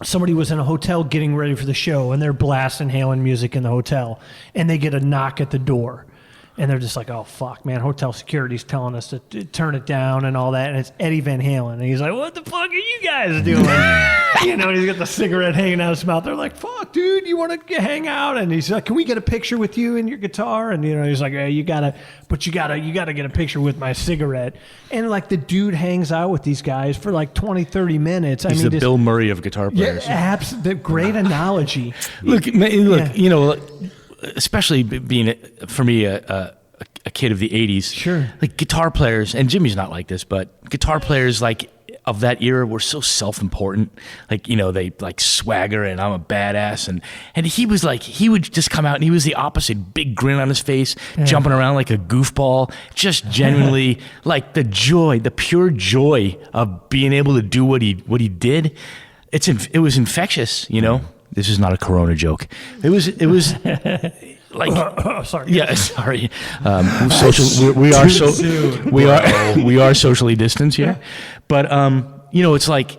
somebody was in a hotel getting ready for the show, and they're blasting Halen music in the hotel, and they get a knock at the door. And they're just like, oh, fuck, man, hotel security's telling us to turn it down and all that. And it's Eddie Van Halen. And he's like, what the fuck are you guys doing? And he's got the cigarette hanging out of his mouth. They're like, fuck, dude, you want to hang out? And he's like, can we get a picture with you and your guitar? And, he's like, hey, you gotta get a picture with my cigarette. And, like, the dude hangs out with these guys for, like, 20, 30 minutes. He's the Bill Murray of guitar players. Yeah, the great analogy. Look, especially being, for me, a kid of the 80s. Sure. Like, guitar players, and Jimmy's not like this, but guitar players, like, of that era were so self-important. Like, they, like, swagger and I'm a badass. And he was like, he would just come out and he was the opposite. Big grin on his face, jumping around like a goofball. Just genuinely, like, the pure joy of being able to do what he did. It was infectious, This is not a Corona joke. It was like, sorry. Yeah, sorry. We are socially distanced here, but it's like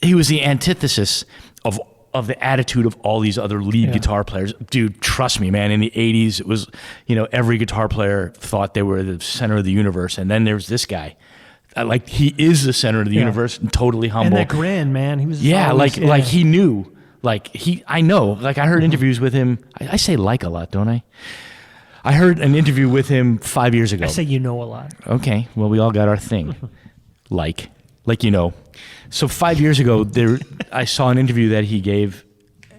he was the antithesis of the attitude of all these other lead guitar players. Dude, trust me, man. In the '80s, it was every guitar player thought they were the center of the universe, and then there's this guy. Like, he is the center of the universe, and totally humble. And that grin, man. He was like he knew. I know. Like, I heard interviews with him. I say like a lot, don't I? I heard an interview with him 5 years ago. I say a lot. Okay. Well, we all got our thing. like. So 5 years ago, I saw an interview that he gave,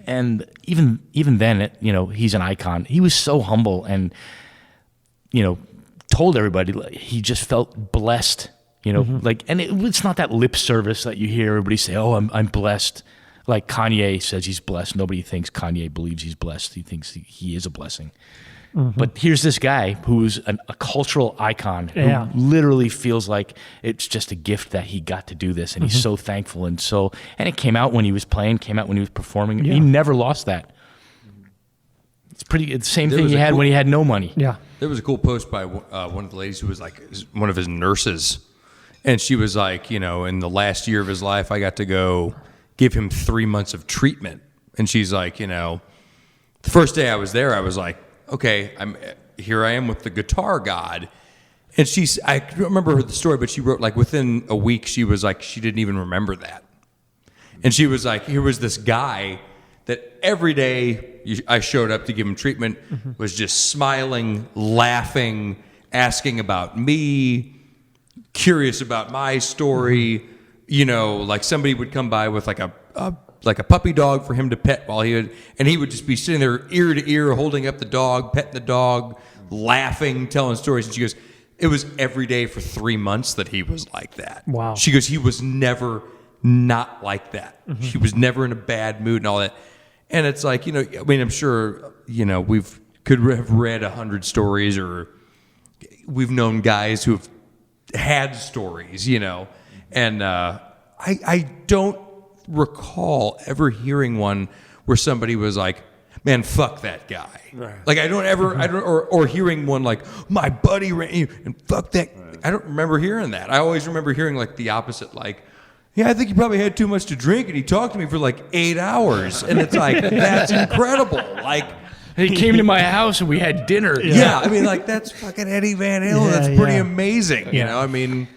and even then, he's an icon. He was so humble and, told everybody he just felt blessed. And it's not that lip service that you hear everybody say, oh, I'm blessed. Like Kanye says he's blessed. Nobody thinks Kanye believes he's blessed. He thinks he is a blessing. But here's this guy who's a cultural icon who literally feels like it's just a gift that he got to do this. And he's so thankful. And it came out when he was playing, came out when he was performing. Yeah. He never lost that. It's the same thing he had when he had no money. Yeah. There was a cool post by one of the ladies who was like one of his nurses. And she was like, in the last year of his life, I got to go give him 3 months of treatment. And she's like, the first day I was there, I was like, okay, here I am with the guitar god. And I don't remember the story, but she wrote, like, within a week, she was like, she didn't even remember that. And she was like, here was this guy that every day I showed up to give him treatment, was just smiling, laughing, asking about me, curious about my story. Like, somebody would come by with like a puppy dog for him to pet and he would just be sitting there ear to ear, holding up the dog, petting the dog, laughing, telling stories. And she goes, it was every day for 3 months that he was like that. Wow. She goes, he was never not like that. He was never in a bad mood and all that. And it's like, I'm sure, could have read 100 stories, or we've known guys who have had stories, and I don't recall ever hearing one where somebody was like, man, fuck that guy. Right. Like, or hearing one like, my buddy ran you and fuck that. Right. I don't remember hearing that. I always remember hearing like the opposite, like, yeah, I think he probably had too much to drink and he talked to me for like 8 hours. And it's like, that's incredible. Like, he came to my house and we had dinner. Yeah, I mean, like, that's fucking Eddie Van Halen. That's pretty amazing. I mean.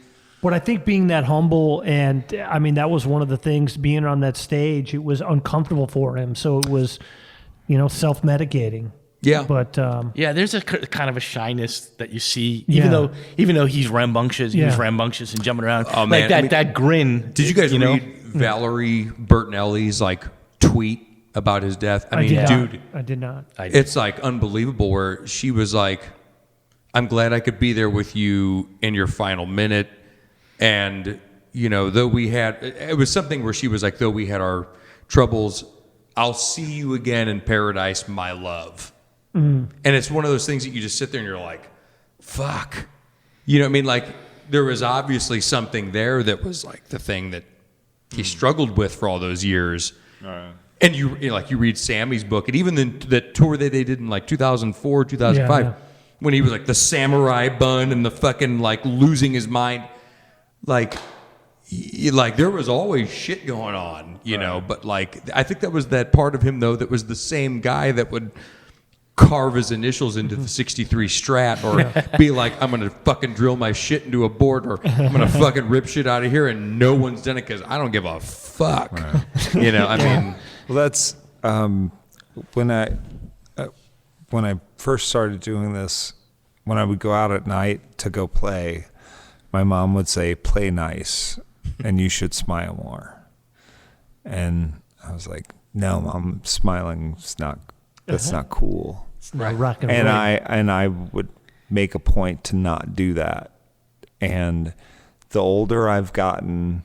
But I think being that humble, and I mean, that was one of the things, being on that stage, it was uncomfortable for him. So it was, self-medicating. Yeah. But there's a kind of a shyness that you see, even though he's rambunctious, he was rambunctious and jumping around. Oh, man. Like that grin. Did you guys read Valerie Bertinelli's like tweet about his death? I mean, dude, I did not. It's like unbelievable, where she was like, I'm glad I could be there with you in your final minute. And, though it was something where she was like, though we had our troubles, I'll see you again in paradise, my love. And it's one of those things that you just sit there and you're like, fuck. You know what I mean? Like, there was obviously something there that was like the thing that he struggled with for all those years. And you read Sammy's book, and even the tour that they did in like 2004, 2005, when he was like the samurai bun and the fucking like losing his mind. Like, like there was always shit going on, you know, but like I think that was that part of him though that was the same guy that would carve his initials into the 63 Strat or be like, I'm gonna fucking drill my shit into a board or I'm gonna fucking rip shit out of here and no one's done it because I don't give a fuck. You know, I mean, well, that's when I first started doing this, when I would go out at night to go play, my mom would say, play nice and you should smile more. And I was like, no, Mom, smiling is that's not cool. It's not rock and And roll. I would make a point to not do that. And the older I've gotten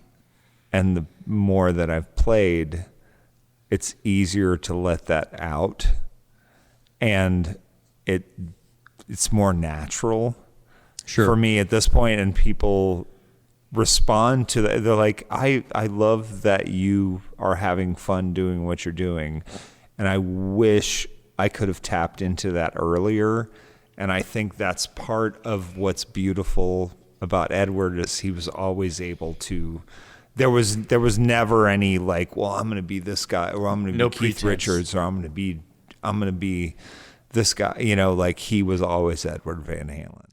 and the more that I've played, it's easier to let that out. And it's more natural for me at this point, and people respond to that. They're like, I love that you are having fun doing what you're doing, and I wish I could have tapped into that earlier. And I think that's part of what's beautiful about Edward is he was always able to. There was never any like, well, I'm going to be this guy, or I'm going to be Keith Richards, or I'm going to be this guy. You know, like he was always Edward Van Halen.